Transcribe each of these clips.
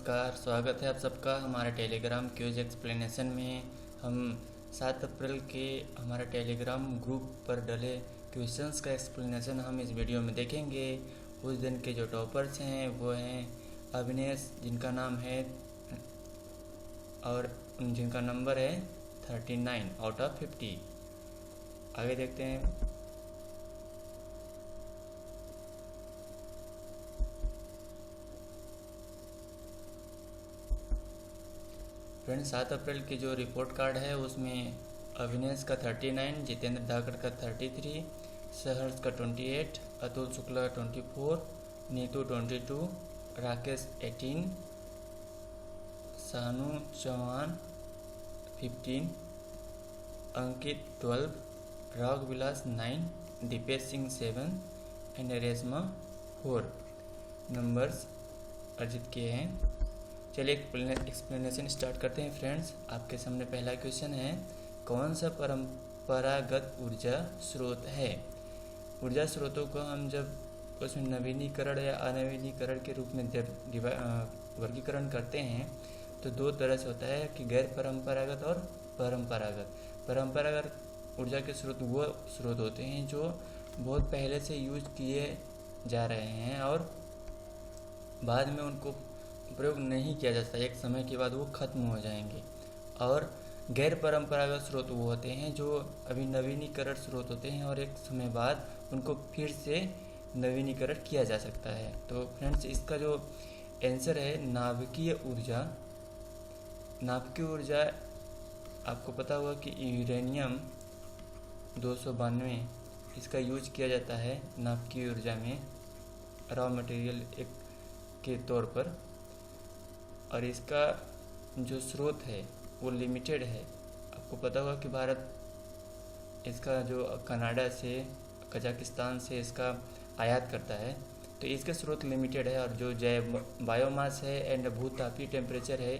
नमस्कार, स्वागत है आप सबका हमारे टेलीग्राम क्यूज एक्सप्लेनेशन में। हम 7 अप्रैल के हमारे टेलीग्राम ग्रुप पर डले क्वेश्चंस का एक्सप्लेनेशन हम इस वीडियो में देखेंगे। उस दिन के जो टॉपर्स हैं वो हैं अविनेश, जिनका नाम है और जिनका नंबर है 39 आउट ऑफ 50। आगे देखते हैं। फ्रेंड्स, 7 अप्रैल की जो रिपोर्ट कार्ड है उसमें अविनेश का 39, जितेंद्र धाकड़ का 33, सहर्ष का 28, अतुल शुक्ला 24, नीतू 22, राकेश 18, शानू चौहान 15, अंकित 12, राघ विलास 9, दीपेश सिंह 7 एंड रेशमा 4 नंबर्स अर्जित किए हैं। चलिए एक्सप्लेनेशन स्टार्ट करते हैं। फ्रेंड्स, आपके सामने पहला क्वेश्चन है, कौन सा परंपरागत ऊर्जा स्रोत है। ऊर्जा स्रोतों को हम जब उसमें नवीनीकरण या अनवीनीकरण के रूप में जब वर्गीकरण करते हैं तो दो तरह से होता है कि गैर परंपरागत और परंपरागत। परंपरागत ऊर्जा के स्रोत वो स्रोत होते हैं जो बहुत पहले से यूज किए जा रहे हैं और बाद में उनको प्रयोग नहीं किया जाता, एक समय के बाद वो खत्म हो जाएंगे। और गैर परंपरागत स्रोत वो होते हैं जो अभी नवीनीकरण स्रोत होते हैं और एक समय बाद उनको फिर से नवीनीकरण किया जा सकता है। तो फ्रेंड्स, इसका जो आंसर है नाभिकीय ऊर्जा। नाभिकीय ऊर्जा आपको पता होगा कि यूरेनियम 292 इसका यूज किया जाता है नाभिकीय ऊर्जा में रॉ मटेरियल के तौर पर, और इसका जो स्रोत है वो लिमिटेड है। आपको पता होगा कि भारत इसका जो कनाडा से, कजाकिस्तान से इसका आयात करता है, तो इसके स्रोत लिमिटेड है। और जो जैव बायोमास है एंड भूतापीय टेम्परेचर है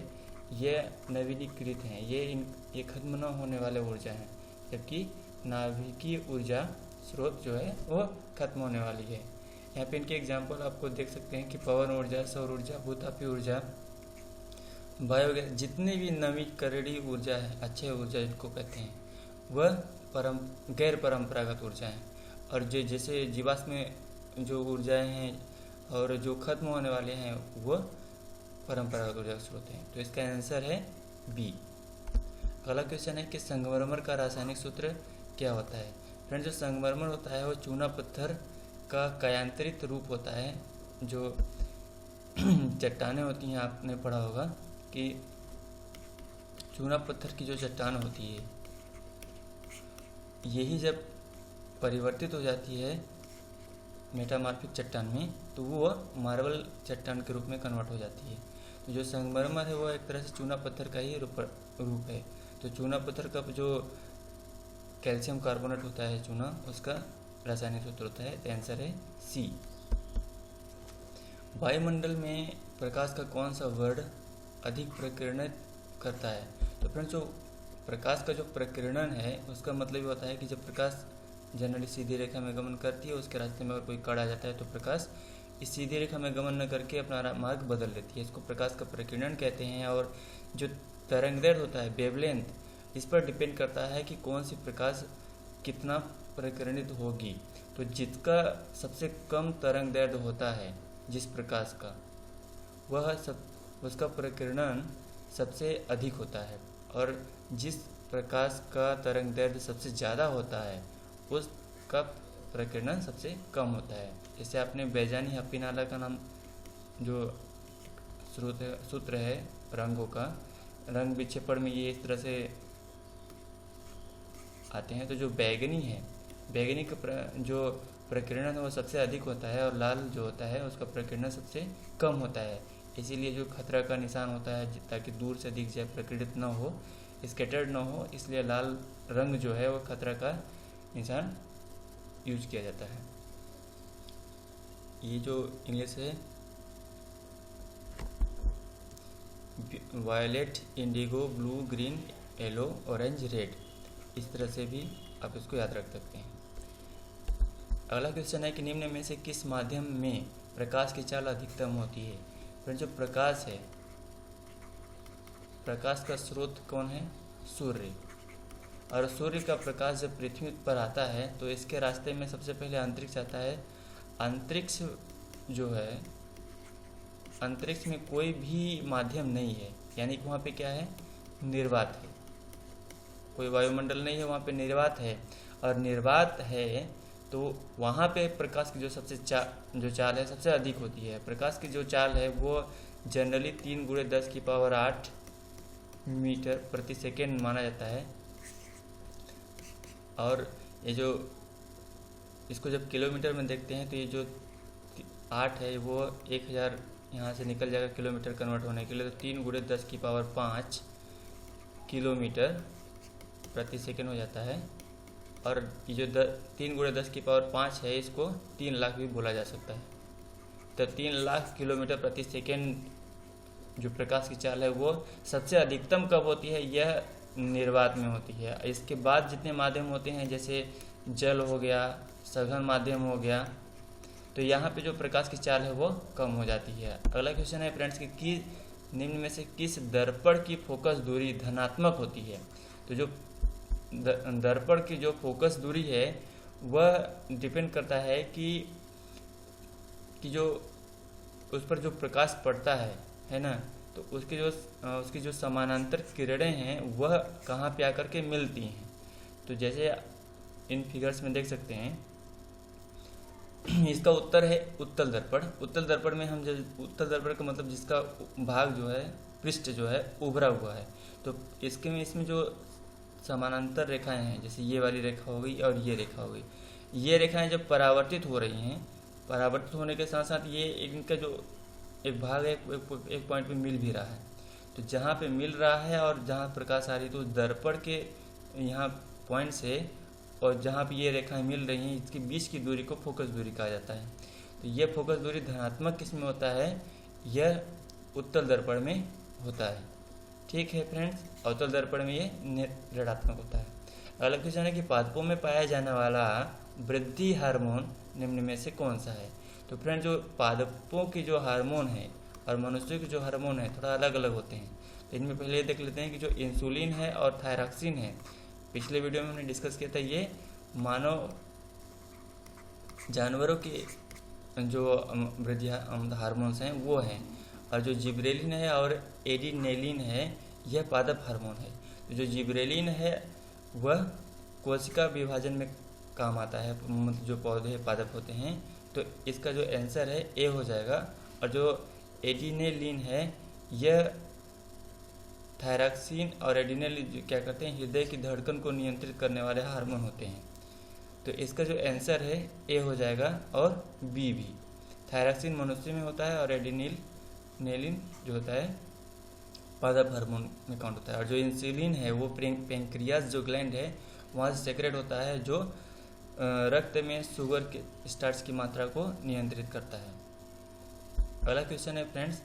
ये नवीनीकृत हैं, ये खत्म न होने वाले ऊर्जा हैं, जबकि नाभिकीय ऊर्जा स्रोत जो है वो खत्म होने वाली है। यहाँ पे इनके एग्जाम्पल आपको देख सकते हैं कि पवन ऊर्जा, सौर ऊर्जा, भूतापीय ऊर्जा, बायोगैस, जितने भी नवीकरणीय ऊर्जा है, अच्छे ऊर्जा जिनको कहते हैं, वह गैर परंपरागत ऊर्जा है। और जो जैसे जीवाश्म जो ऊर्जाएं हैं और जो खत्म होने वाले हैं वो परंपरागत ऊर्जा के स्रोत हैं। तो इसका आंसर है बी। अगला क्वेश्चन है कि संगमरमर का रासायनिक सूत्र क्या होता है। फ्रेंड्स, जो संगमरमर होता है वो चूना पत्थर का कायांतरित रूप होता है। जो चट्टानें होती हैं, आपने पढ़ा होगा कि चूना पत्थर की जो चट्टान होती है यही जब परिवर्तित हो जाती है मेटामॉर्फिक चट्टान में तो वो मार्बल चट्टान के रूप में कन्वर्ट हो जाती है। तो जो संगमरमर है वो एक तरह से चूना पत्थर का ही रूप है। तो चूना पत्थर का जो कैल्शियम कार्बोनेट होता है चूना, उसका रासायनिक सूत्र होता है। तो आंसर है सी। वायुमंडल में प्रकाश का कौन सा वर्ण अधिक प्रकीर्णित करता है। तो फ्रेंड्स, जो प्रकाश का जो प्रकीर्णन है उसका मतलब ये होता है कि जब प्रकाश जनरली सीधी रेखा में गमन करती है, उसके रास्ते में अगर कोई कण आ जाता है तो प्रकाश इस सीधी रेखा में गमन न करके अपना मार्ग बदल लेती है, इसको प्रकाश का प्रकीर्णन कहते हैं। और जो तरंगदैर्घ्य होता है, वेवलेंथ, इस पर डिपेंड करता है कि कौन सी प्रकाश कितना प्रकीर्णित होगी। तो जिसका सबसे कम तरंगदैर्घ्य होता है जिस प्रकाश का, वह उसका प्रकीर्णन सबसे अधिक होता है, और जिस प्रकाश का तरंगदैर्घ्य सबसे ज़्यादा होता है उसका प्रकीर्णन सबसे कम होता है। जैसे आपने बेजानी हप्पीनाला का नाम जो सूत्र है रंगों का, रंग विक्षेपण में ये इस तरह से आते हैं। तो जो बैगनी है, बैगनी का जो प्रकीर्णन है वो सबसे अधिक होता है, और लाल जो होता है उसका प्रकीर्णन सबसे कम होता है। इसीलिए जो खतरा का निशान होता है, ताकि दूर से दिख जाए, प्रकीर्णित न हो, स्कैटर्ड न हो, इसलिए लाल रंग जो है वो खतरा का निशान यूज किया जाता है। ये जो इंग्लिश है violet, indigo, blue, green, yellow, orange, red, इस तरह से भी आप इसको याद रख सकते हैं। अगला क्वेश्चन है कि निम्न में से किस माध्यम में प्रकाश की चाल अधिकतम होती है। फिर जो प्रकाश है प्रकाश का स्रोत कौन है? सूर्य। और सूर्य का प्रकाश जब पृथ्वी पर आता है तो इसके रास्ते में सबसे पहले अंतरिक्ष आता है। अंतरिक्ष जो है, अंतरिक्ष में कोई भी माध्यम नहीं है, यानी कि वहाँ पे क्या है? निर्वात है। कोई वायुमंडल नहीं है, वहाँ पे निर्वात है। और निर्वात है तो वहाँ पे प्रकाश की जो सबसे जो चाल है सबसे अधिक होती है। प्रकाश की जो चाल है वो जनरली 3 × 10⁸ मीटर प्रति सेकेंड माना जाता है। और ये जो इसको जब किलोमीटर में देखते हैं तो ये जो 8 है वो 1000 यहाँ से निकल जाएगा किलोमीटर कन्वर्ट होने के लिए, तो 3 × 10⁵ किलोमीटर प्रति सेकेंड हो जाता है। और ये जो 3 × 10⁵ है इसको 3 लाख भी बोला जा सकता है। तो 3 लाख किलोमीटर प्रति सेकेंड जो प्रकाश की चाल है वो सबसे अधिकतम कब होती है? यह निर्वात में होती है। इसके बाद जितने माध्यम होते हैं जैसे जल हो गया, सघन माध्यम हो गया, तो यहाँ पे जो प्रकाश की चाल है वो कम हो जाती है। अगला क्वेश्चन है फ्रेंड्स कि निम्न में से किस दर्पण की फोकस दूरी धनात्मक होती है? तो जो दर्पण की जो फोकस दूरी है वह डिपेंड करता है कि जो उस पर जो प्रकाश पड़ता है ना, तो उसकी जो समानांतर किरणें हैं वह कहाँ पे आकर के मिलती हैं। तो जैसे इन फिगर्स में देख सकते हैं, इसका उत्तर है उत्तल दर्पण। उत्तल दर्पण में हम उत्तल दर्पण का मतलब जिसका भाग जो है, पृष्ठ जो है उभरा हुआ है, तो इसमें जो समानांतर रेखाएं हैं, जैसे ये वाली रेखा हो गई और ये रेखा हो गई, ये रेखाएं जब परावर्तित हो रही हैं, परावर्तित होने के साथ साथ ये इनका जो एक भाग है एक पॉइंट पे मिल भी रहा है। तो जहाँ पे मिल रहा है और जहाँ प्रकाश आ रही है तो दर्पण के यहाँ पॉइंट से और जहाँ पे ये रेखाएं मिल रही हैं इसके बीच की दूरी को फोकस दूरी कहा जाता है। तो ये फोकस दूरी धनात्मक किस में होता है? यह उत्तल दर्पण में होता है। ठीक है फ्रेंड्स, अवतल दर्पण में ये ऋणात्मक होता है। अगला क्वेश्चन है कि पादपों में पाया जाने वाला वृद्धि हार्मोन निम्न में से कौन सा है? तो फ्रेंड जो पादपों की जो हार्मोन है और मनुष्यों के जो हार्मोन है थोड़ा अलग अलग होते हैं। तो इनमें पहले देख लेते हैं कि जो इंसुलिन है और थायरॉक्सिन है, पिछले वीडियो में हमने डिस्कस किया था, ये मानव जानवरों के जो वृद्धि हार्मोन्स हैं वो हैं। और जो जिब्रेलिन है और एडिनेलिन है यह पादप हार्मोन है। तो जो जिब्रेलिन है वह कोशिका विभाजन में काम आता है, मतलब जो पौधे पादप होते हैं, तो इसका जो आंसर है ए हो जाएगा। और जो एडिनेलिन है यह थायरॉक्सिन और एडिनेलिन क्या करते हैं? हृदय की धड़कन को नियंत्रित करने वाले हार्मोन होते हैं। तो इसका जो आंसर है ए हो जाएगा और बी भी। थायरॉक्सिन मनुष्य में होता है और एडिनेलिन जो होता है पादप हार्मोन में काउंट होता है। और जो इंसुलिन है वो पेंक्रियास जो ग्लैंड है वहाँ से सेक्रेट होता है, जो रक्त में शुगर के स्टार्च की मात्रा को नियंत्रित करता है। अगला क्वेश्चन है फ्रेंड्स,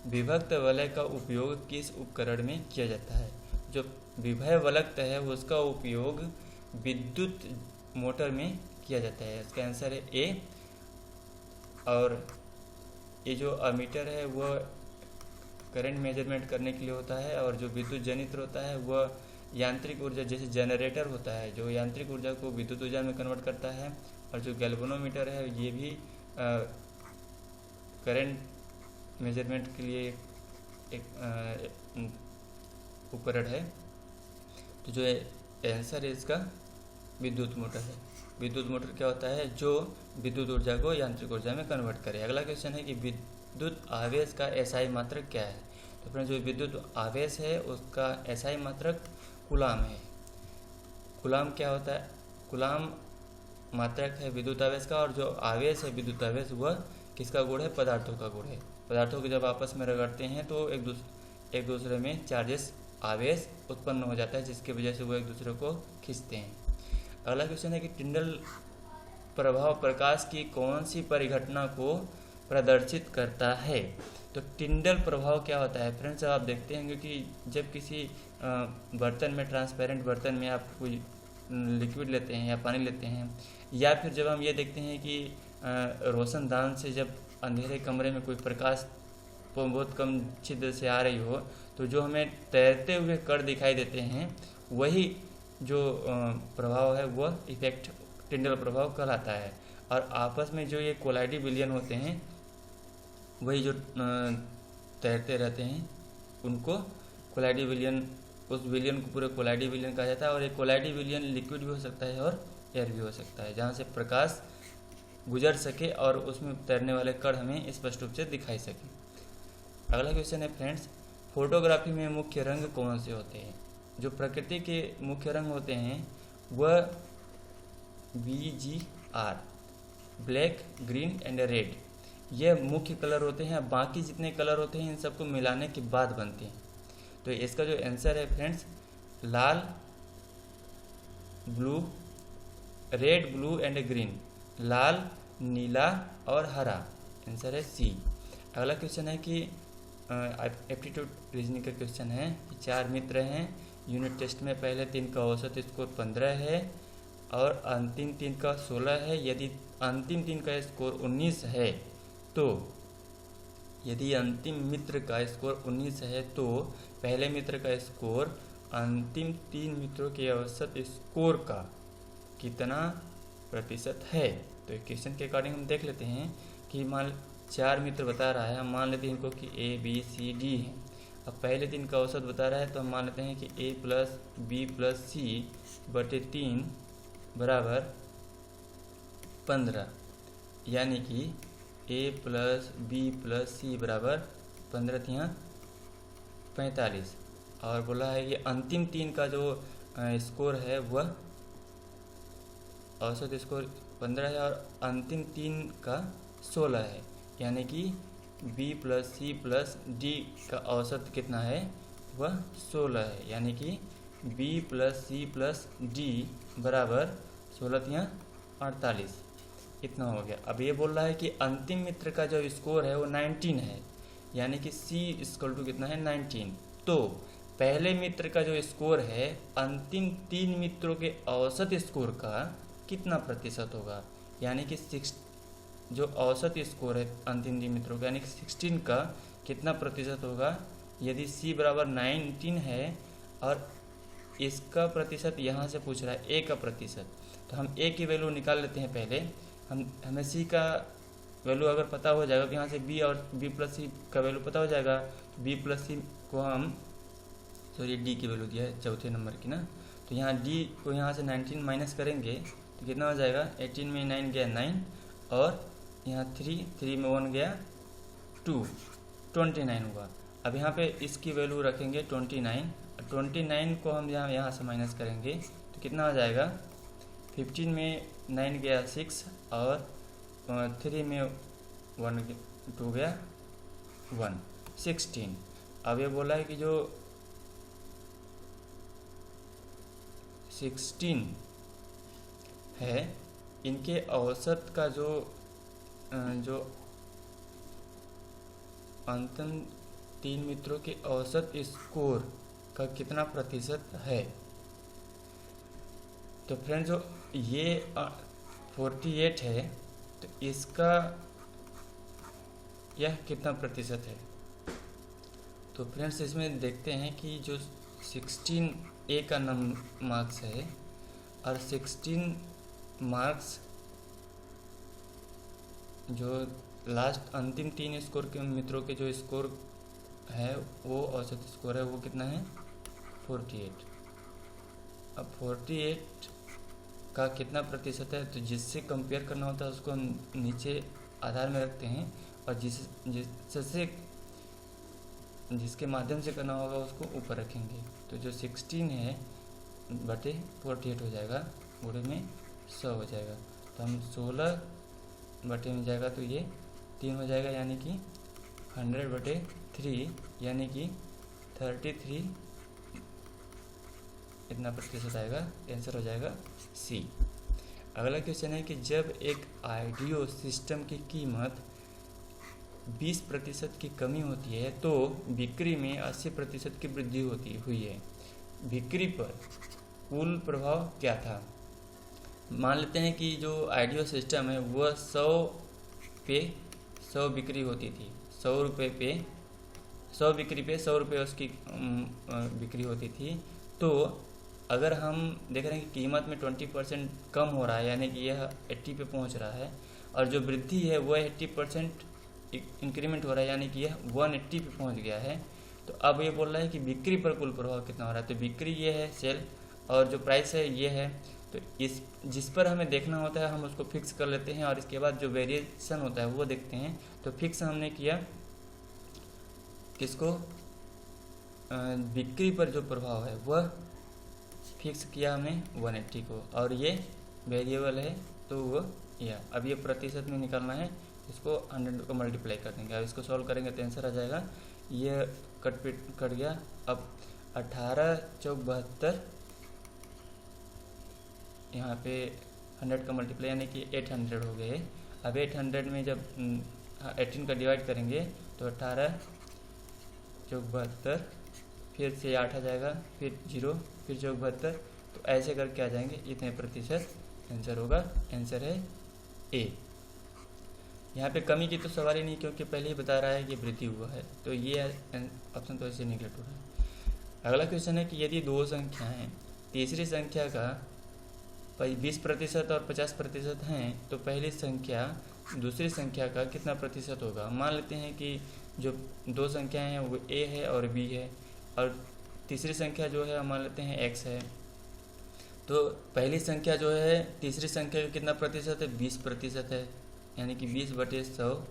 विभक्त वलय का उपयोग किस उपकरण में किया जाता है? जो विभव वलय है उसका उपयोग विद्युत मोटर में किया जाता है। इसका आंसर है ए। और ये जो अमीटर है वह करंट मेजरमेंट करने के लिए होता है, और जो विद्युत जनित्र होता है वह यांत्रिक ऊर्जा जैसे जनरेटर होता है जो यांत्रिक ऊर्जा को विद्युत ऊर्जा में कन्वर्ट करता है। और जो गैल्वेनोमीटर है ये भी करंट मेजरमेंट के लिए एक उपकरण है। तो जो आंसर है इसका विद्युत मोटर है। विद्युत मोटर क्या होता है? जो विद्युत ऊर्जा को यांत्रिक ऊर्जा में कन्वर्ट करे। अगला क्वेश्चन है कि विद्युत आवेश का एसआई मात्रक क्या है? तो फ्रेंड्स जो विद्युत आवेश है उसका एसआई मात्रक कूलाम है। कूलाम क्या होता है? कूलाम मात्रक है विद्युत आवेश का, और जो आवेश है विद्युत आवेश वह किसका गुण है? पदार्थों का गुण है। पदार्थों को जब आपस में रगड़ते हैं तो एक दूसरे में चार्जेस आवेश उत्पन्न हो जाता है, जिसकी वजह से वो एक दूसरे को खींचते हैं। अगला क्वेश्चन है कि टिंडल प्रभाव प्रकाश की कौन सी परिघटना को प्रदर्शित करता है? तो टिंडल प्रभाव क्या होता है फ्रेंड्स? आप देखते हैं कि जब किसी बर्तन में, ट्रांसपेरेंट बर्तन में आप कोई लिक्विड लेते हैं या पानी लेते हैं, या फिर जब हम ये देखते हैं कि रोशनदान से जब अंधेरे कमरे में कोई प्रकाश बहुत कम छिद्र से आ रही हो, तो जो हमें तैरते हुए कण दिखाई देते हैं वही जो प्रभाव है वह इफेक्ट टिंडल प्रभाव कहलाता है। और आपस में जो ये कोलाइडी विलयन होते हैं वही जो तैरते रहते हैं उनको कोलाइडी विलयन, उस विलयन को पूरे कोलाइडी विलयन कहा जाता है। और एक कोलाइडी विलयन लिक्विड भी हो सकता है और एयर भी हो सकता है, जहाँ से प्रकाश गुजर सके और उसमें तैरने वाले कण हमें स्पष्ट रूप से दिखाई सके। अगला क्वेश्चन है फ्रेंड्स, फोटोग्राफी में मुख्य रंग कौन से होते हैं? जो प्रकृति के मुख्य रंग होते हैं वह VGR, black, green and red, यह मुख्य कलर होते हैं। बाकी जितने कलर होते हैं इन सबको मिलाने के बाद बनते हैं। तो इसका जो आंसर है फ्रेंड्स, लाल, blue, red, blue and green, लाल, नीला और हरा, आंसर है सी। अगला क्वेश्चन है कि एप्टीट्यूड रीजनिंग का क्वेश्चन है कि 4 मित्र हैं, यूनिट टेस्ट में पहले 3 का औसत स्कोर 15 है और अंतिम 3 का 16 है। यदि अंतिम 3 का स्कोर 19 है तो यदि अंतिम मित्र का स्कोर 19 है तो पहले मित्र का स्कोर अंतिम 3 मित्रों के औसत स्कोर का कितना प्रतिशत है? तो एक क्वेश्चन के अकॉर्डिंग हम देख लेते हैं कि मान 4 मित्र बता रहा है, हम मान लेते हैं इनको कि A B C D है। अब पहले 3 का औसत बता रहा है तो हम मान लेते हैं कि A plus B plus C बटे 3 बराबर 15, यानी कि A plus B plus C बराबर 15 यहाँ 45। और बोला है कि अंतिम 3 का जो स्कोर है वह औसत स्कोर 15 है और अंतिम 3 का 16 है, यानी कि B plus C plus D का औसत कितना है? वह 16 है, यानी कि B plus C plus D बराबर 16 या 48, इतना हो गया। अब ये बोल रहा है कि अंतिम मित्र का जो स्कोर है वो 19 है, यानी कि C इक्वल टू कितना है? 19। तो पहले मित्र का जो स्कोर है अंतिम 3 मित्रों के औसत स्कोर का कितना प्रतिशत होगा? यानी कि 6 जो औसत स्कोर है अंतिम 3 मित्रों का, यानी कि 16 का कितना प्रतिशत होगा? यदि C बराबर 19 है और इसका प्रतिशत यहाँ से पूछ रहा है A का प्रतिशत, तो हम A की वैल्यू निकाल लेते हैं। पहले हमें C का वैल्यू अगर पता हो जाएगा तो यहाँ से B और B प्लस C का वैल्यू पता हो जाएगा। B प्लस C को हम D की वैल्यू दिया है चौथे नंबर की ना, तो यहाँ D को यहाँ से 19 माइनस करेंगे तो कितना हो जाएगा? 18 में 9 गया 9 और यहाँ 3 में 1 गया 2, 29 हुआ। अब यहाँ पे इसकी वैल्यू रखेंगे 29 को हम यहाँ से माइनस करेंगे तो कितना हो जाएगा? 15 में 9 गया 6 और 3 में 2 गया 1, 16। अब ये बोला है कि जो 16 है इनके औसत का जो अंतिम 3 मित्रों के औसत स्कोर का कितना प्रतिशत है? तो फ्रेंड्स जो ये 48 है तो इसका यह कितना प्रतिशत है? तो फ्रेंड्स इसमें देखते हैं कि जो 16 A का मार्क्स है और 16 मार्क्स जो लास्ट अंतिम 3 स्कोर के मित्रों के जो स्कोर है वो औसत स्कोर है वो कितना है? 48। अब 48 का कितना प्रतिशत है? तो जिससे कंपेयर करना होता है उसको हम नीचे आधार में रखते हैं और जिसके माध्यम से करना होगा उसको ऊपर रखेंगे। तो जो 16 है बटे 48 हो जाएगा, गुणे में 100 हो जाएगा। तो हम 16 बटे में जाएगा तो ये 3 हो जाएगा, यानी कि 100 बटे 3 यानी कि 33 इतना प्रतिशत आएगा। आंसर हो जाएगा सी। अगला क्वेश्चन है कि जब एक ऑडियो सिस्टम की कीमत 20% की कमी होती है तो बिक्री में 80% की वृद्धि हुई है। बिक्री पर कुल प्रभाव क्या था? मान लेते हैं कि जो ऑडियो सिस्टम है वह 100 पे 100 बिक्री होती थी, 100 रुपये पे 100 बिक्री पे 100 रुपये उसकी बिक्री होती थी। तो अगर हम देख रहे हैं कि कीमत में 20% कम हो रहा है, यानी कि यह 80 पे पहुंच रहा है, और जो वृद्धि है वह 80% इंक्रीमेंट हो रहा है, यानी कि यह 180 पे पहुंच गया है। तो अब ये बोल रहा है कि बिक्री पर कुल प्रभाव कितना हो रहा है। तो बिक्री ये है सेल, और जो प्राइस है ये है। तो इस जिस पर हमें देखना होता है हम उसको फिक्स कर लेते हैं, और इसके बाद जो वेरिएशन होता है वो देखते हैं। तो फिक्स हमने किया किसको, बिक्री पर जो प्रभाव है वह फिक्स किया हमने 180 को, और ये वेरिएबल है तो वो यह। अब ये प्रतिशत में निकालना है, इसको 100 को मल्टीप्लाई कर देंगे। अब इसको सॉल्व करेंगे तो आंसर आ जाएगा, ये कट गया। अब 18 चौक 72, यहाँ पे 100 का मल्टीप्लाई यानी कि 800 हो गए। अब 800 में जब 18 का डिवाइड करेंगे तो 18 चौक 72, फिर से 8 आ जाएगा, फिर 0, फिर चौक 72। तो ऐसे करके आ जाएंगे, इतने प्रतिशत आंसर होगा। आंसर है ए। यहाँ पे कमी की तो सवाल ही नहीं, क्योंकि पहले ही बता रहा है कि वृद्धि हुआ है, तो ये ऑप्शन तो ऐसे निगलेक्ट हो रहा है। अगला क्वेश्चन है कि यदि दो संख्या हैं, तीसरी संख्या का 20% और 50% हैं, तो पहली संख्या दूसरी संख्या का कितना प्रतिशत होगा। मान लेते हैं कि जो दो संख्याएं हैं वो ए है और बी है, और तीसरी संख्या जो है मान लेते हैं एक्स है। तो पहली संख्या जो है तीसरी संख्या का कितना प्रतिशत है, 20% है, यानी कि 20/100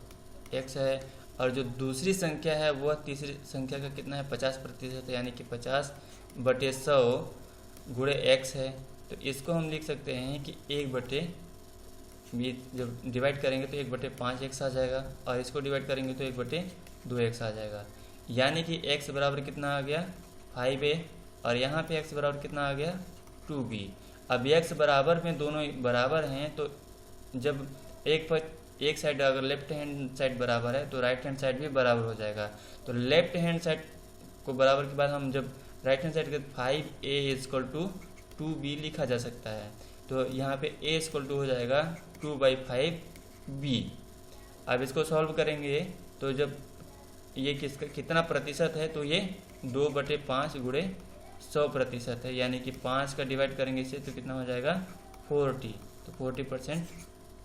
एक्स है। और जो दूसरी संख्या है वह तीसरी संख्या का कितना है, 50% है, यानी कि 50/100 गुणे एक्स है। तो इसको हम लिख सकते हैं कि 1/20, जब डिवाइड करेंगे तो 1/5 एक्स आ जाएगा, और इसको डिवाइड करेंगे तो 1/2 एक्स आ जाएगा। यानी कि x बराबर कितना आ गया, 5a, और यहाँ पे x बराबर कितना आ गया, 2b। अब x बराबर में दोनों बराबर हैं, तो जब एक साइड अगर लेफ्ट हैंड साइड बराबर है तो राइट हैंड साइड भी बराबर हो जाएगा। तो लेफ्ट हैंड साइड को बराबर के बाद हम जब राइट हैंड साइड के 5a = 2b लिखा जा सकता है। तो यहाँ पे a = हो जाएगा 2/5b। अब इसको सॉल्व करेंगे तो जब ये कितना प्रतिशत है, तो ये 2/5 गुणे 100% है, यानी कि 5 का डिवाइड करेंगे इसे तो कितना हो जाएगा, 40। तो 40%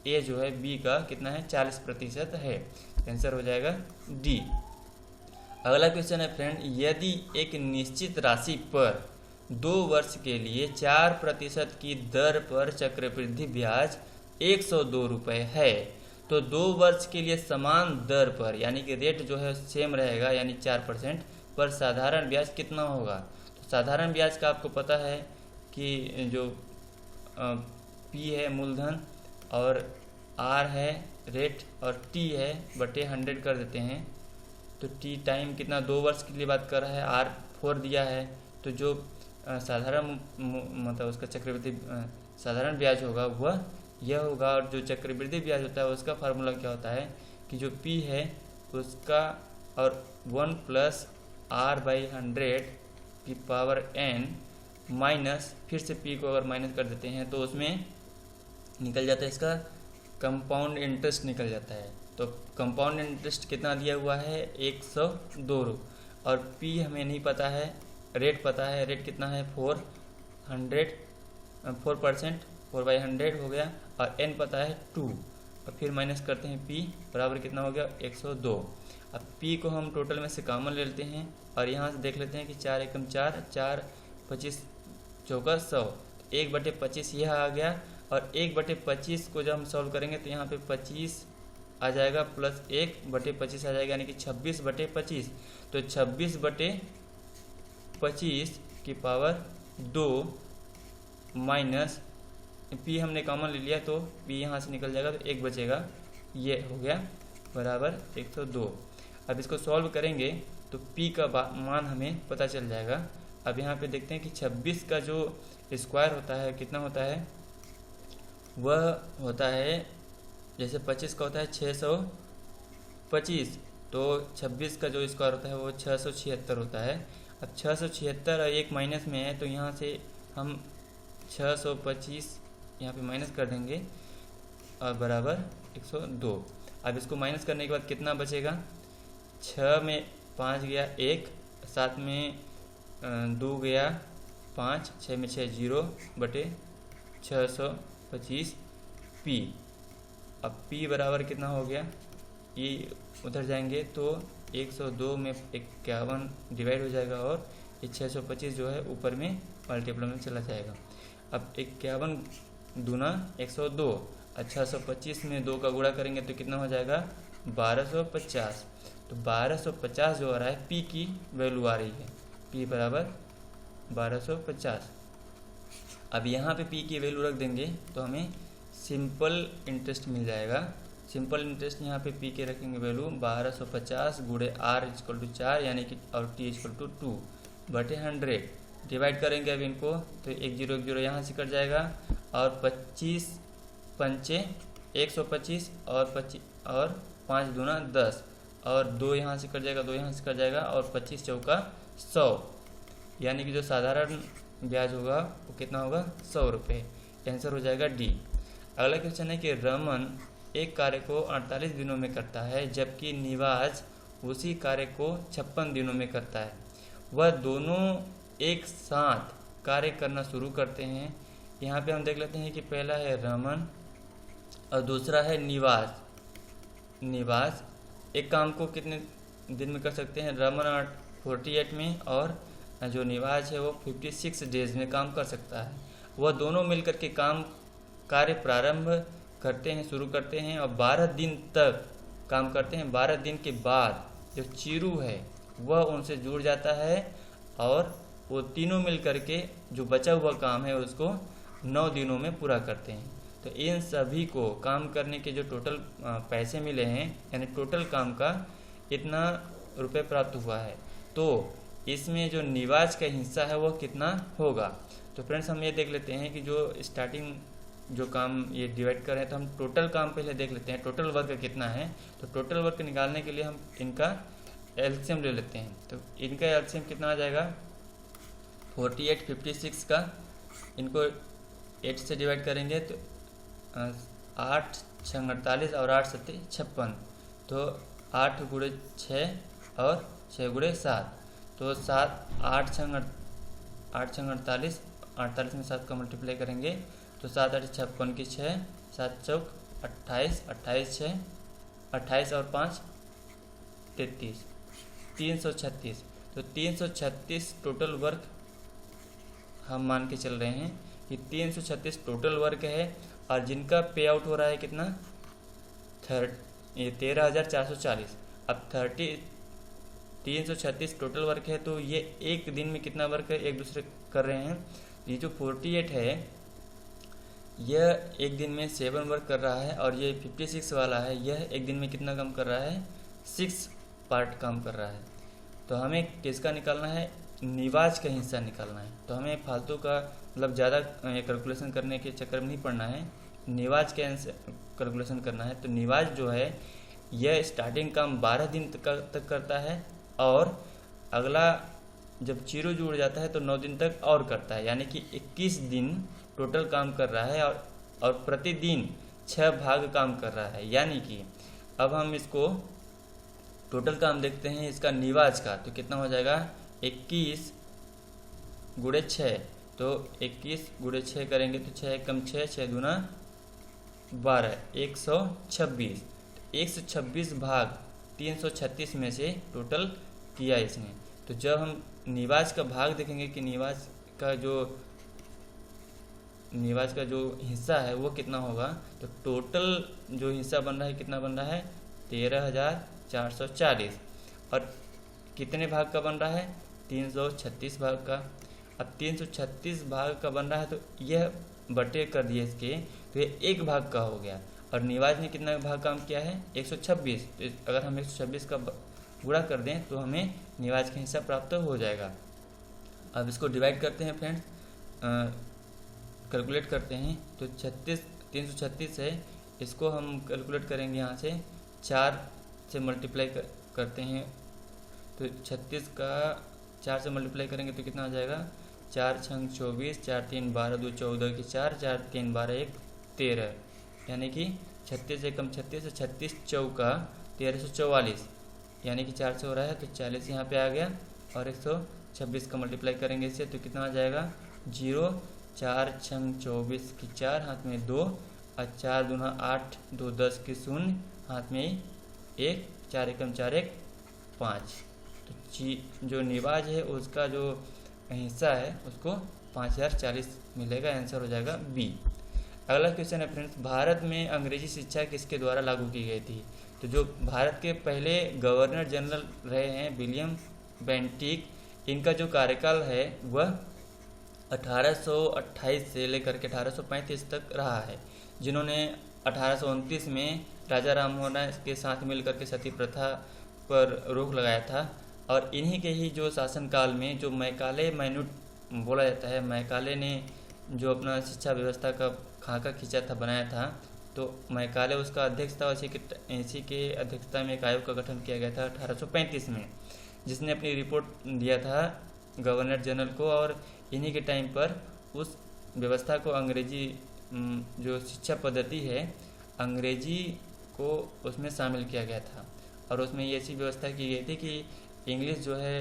ए जो है बी का कितना है, 40% है। आंसर हो जाएगा डी। अगला क्वेश्चन है फ्रेंड, यदि एक निश्चित राशि पर 2 वर्ष के लिए 4% की दर पर चक्रवृद्धि ब्याज 102 रुपये है, तो 2 वर्ष के लिए समान दर पर, यानी कि रेट जो है सेम रहेगा, यानी 4% पर साधारण ब्याज कितना होगा। तो साधारण ब्याज का आपको पता है कि जो पी है मूलधन, और आर है रेट, और टी है बटे 100 कर देते हैं। तो टी टाइम कितना, 2 वर्ष के लिए बात कर रहा है, आर 4 दिया है। तो जो साधारण मतलब उसका चक्रवृद्धि साधारण ब्याज होगा वह यह होगा। और जो चक्रवृद्धि ब्याज होता है उसका फार्मूला क्या होता है कि जो P है उसका और 1 + R/100 की पावर n माइनस, फिर से P को अगर माइनस कर देते हैं तो उसमें निकल जाता है इसका कंपाउंड इंटरेस्ट निकल जाता है। तो कंपाउंड इंटरेस्ट कितना दिया हुआ है, 102। और P हमें नहीं पता है, रेट पता है, रेट कितना है 4%, 4/100 हो गया, और n पता है 2, और फिर माइनस करते हैं P बराबर कितना हो गया, 102। अब P को हम टोटल में से कॉमन ले लेते हैं, और यहाँ से देख लेते हैं कि 4 एकम 4, 4 25 चौका 100, 1/25 यह आ गया। और 1/25 को जब हम सॉल्व करेंगे तो यहाँ पे 25 आ जाएगा प्लस 1/25 आ जाएगा, यानी कि 26/25। तो 26/25 की पावर 2 माइनस P हमने कॉमन ले लिया, तो P यहाँ से निकल जाएगा, तो 1 बचेगा, ये हो गया बराबर 102। अब इसको सॉल्व करेंगे तो P का मान हमें पता चल जाएगा। अब यहाँ पे देखते हैं कि 26 का जो स्क्वायर होता है कितना होता है, वह होता है जैसे 25 का होता है 625, तो 26 का जो स्क्वायर होता है वो 676 होता है। अब 676 और 1 माइनस में है, तो यहाँ से हम 625 यहाँ पे माइनस कर देंगे, और बराबर 102। अब इसको माइनस करने के बाद कितना बचेगा, 6 में 5 गया 1, 7 में 2 गया 5, 6 में 6 0 बटे 625 पी। अब पी बराबर कितना हो गया, ये उधर जाएंगे तो 102 में 51 डिवाइड हो जाएगा और ये 625 जो है ऊपर में मल्टीपल में चला जाएगा। अब 51 दूना 102, 625 में 2 का गुणा करेंगे तो कितना हो जाएगा 1250। तो 1250 जो आ रहा है पी की वैल्यू आ रही है, पी बराबर 1250। अब यहाँ पे पी की वैल्यू रख देंगे तो हमें सिंपल इंटरेस्ट मिल जाएगा। सिंपल इंटरेस्ट यहाँ पे पी के रखेंगे वैल्यू 1250 गुणे आर इक्वल टू 4 यानी कि और टी इक्वल टू 2 बटे 100। डिवाइड करेंगे अब इनको तो 1 0 यहाँ से कट जाएगा और 25 पंचे 125 और 5 दूना 10 और 2 यहाँ से कट जाएगा, 2 यहाँ से कट जाएगा और 25 चौका 100 यानी कि जो साधारण ब्याज होगा वो कितना होगा 100 रुपये। आंसर हो जाएगा डी। अगला क्वेश्चन है कि रमन एक कार्य को 48 दिनों में करता है जबकि निवाज उसी कार्य को 56 दिनों में करता है। वह दोनों एक साथ कार्य करना शुरू करते हैं। यहाँ पे हम देख लेते हैं कि पहला है रमन और दूसरा है निवाज। निवाज एक काम को कितने दिन में कर सकते हैं, रमन 48 में और जो निवाज है वो 56 डेज में काम कर सकता है। वह दोनों मिलकर के कार्य प्रारंभ करते हैं, शुरू करते हैं और 12 दिन तक काम करते हैं। 12 दिन के बाद जो चीरू है वह उनसे जुड़ जाता है और वो तीनों मिलकर के जो बचा हुआ काम है उसको 9 दिनों में पूरा करते हैं। तो इन सभी को काम करने के जो टोटल पैसे मिले हैं यानी टोटल काम का इतना रुपए प्राप्त हुआ है। तो इसमें जो निवाज का हिस्सा है वह कितना होगा। तो फ्रेंड्स हम ये देख लेते हैं कि जो स्टार्टिंग जो काम ये डिवाइड कर रहे हैं तो हम टोटल काम पहले देख लेते हैं, टोटल वर्क कितना है। तो टोटल वर्क निकालने के लिए हम इनका एलसीएम ले लेते हैं। तो इनका एलसीएम कितना आ जाएगा 48 56 का, इनको 8 से डिवाइड करेंगे तो 8 6 48 और 8 7 56। तो 8 गुणे 6 और 6 गुणे 7 तो 7 8 6 48, 48 में 7 का मल्टीप्लाई करेंगे तो 7 8 56 की 6, 7 चौक 28, 28 6 28 और 5 33, 336। तो 336 टोटल वर्क हम मान के चल रहे हैं कि 336 टोटल वर्क है और जिनका पे आउट हो रहा है कितना 13,440। अब 336 टोटल वर्क है तो ये एक दिन में कितना वर्क है एक दूसरे कर रहे हैं। ये जो 48 है यह एक दिन में 7 वर्क कर रहा है और ये 56 वाला है यह एक दिन में कितना काम कर रहा है 6 पार्ट काम कर रहा है। तो हमें किसका निकालना है निवाज का हिस्सा निकालना है। तो हमें फालतू का मतलब ज़्यादा कैलकुलेशन करने के चक्कर में नहीं पड़ना है, निवाज के कैलकुलेशन करना है। तो निवाज जो है यह स्टार्टिंग काम 12 दिन तक करता है और अगला जब चीरो जुड़ जाता है तो 9 दिन तक और करता है यानी कि 21 दिन टोटल काम कर रहा है और प्रतिदिन 6 भाग काम कर रहा है। यानी कि अब हम इसको टोटल काम देखते हैं इसका निवाज का तो कितना हो जाएगा 21 गुणे 6। तो 21 गुणे 6 करेंगे तो 6 कम 6 6 दूना 12 126। 126 भाग 336 में से टोटल किया इसने। तो जब हम निवाज का भाग देखेंगे कि निवाज का जो हिस्सा है वो कितना होगा तो टोटल जो हिस्सा बन रहा है कितना बन रहा है 13,440 और कितने भाग का बन रहा है 336 भाग का। अब 336 भाग का बन रहा है तो यह बटे कर दिए इसके तो ये एक भाग का हो गया और निवाज ने कितना भाग काम किया है 126। तो अगर हम 126 का गुणा कर दें तो हमें निवाज का हिस्सा प्राप्त हो जाएगा। अब इसको डिवाइड करते हैं फ्रेंड्स, कैलकुलेट करते हैं तो 336 है इसको हम कैलकुलेट करेंगे यहाँ से 4 से मल्टीप्लाई करते हैं तो 36 का 4 से मल्टीप्लाई करेंगे तो कितना आ जाएगा 4 छंग 24, 4 3 12 2 14 की 4, 4 3 12 1 13 यानी कि 36 एकम 36 36 चौका 1344 यानी कि 4 से हो रहा है, तो 40 यहाँ पे आ गया और 126 का मल्टीप्लाई करेंगे इससे तो कितना आ जाएगा 0, 4 छंग 24 की 4, हाथ में 2 और 4 दूना 8, 2 10 की 0, हाथ में 1, 4 एकम 4 1 5। तो जो निवाज है उसका जो हिस्सा है उसको 5040 मिलेगा। आंसर हो जाएगा बी। अगला क्वेश्चन है फ्रेंड्स, भारत में अंग्रेजी शिक्षा किसके द्वारा लागू की गई थी? तो जो भारत के पहले गवर्नर जनरल रहे हैं विलियम बेंटिक, इनका जो कार्यकाल है वह 1828 से लेकर के 1835 तक रहा है, जिन्होंने 1829 में राजा राम मोहन राय के साथ मिलकर के सती प्रथा पर रोक लगाया था। और इन्हीं के ही जो शासनकाल में जो मैकाले माइन्यूट बोला जाता है, मैकाले ने जो अपना शिक्षा व्यवस्था का खाका खींचा था, बनाया था, तो मैकाले उसका अध्यक्ष था। इसी के अध्यक्षता में एक आयोग का गठन किया गया था 1835 में, जिसने अपनी रिपोर्ट दिया था गवर्नर जनरल को। और इन्हीं के टाइम पर उस व्यवस्था को अंग्रेजी जो शिक्षा पद्धति है अंग्रेजी को उसमें शामिल किया गया था। और उसमें ये ऐसी व्यवस्था की गई थी कि इंग्लिश जो है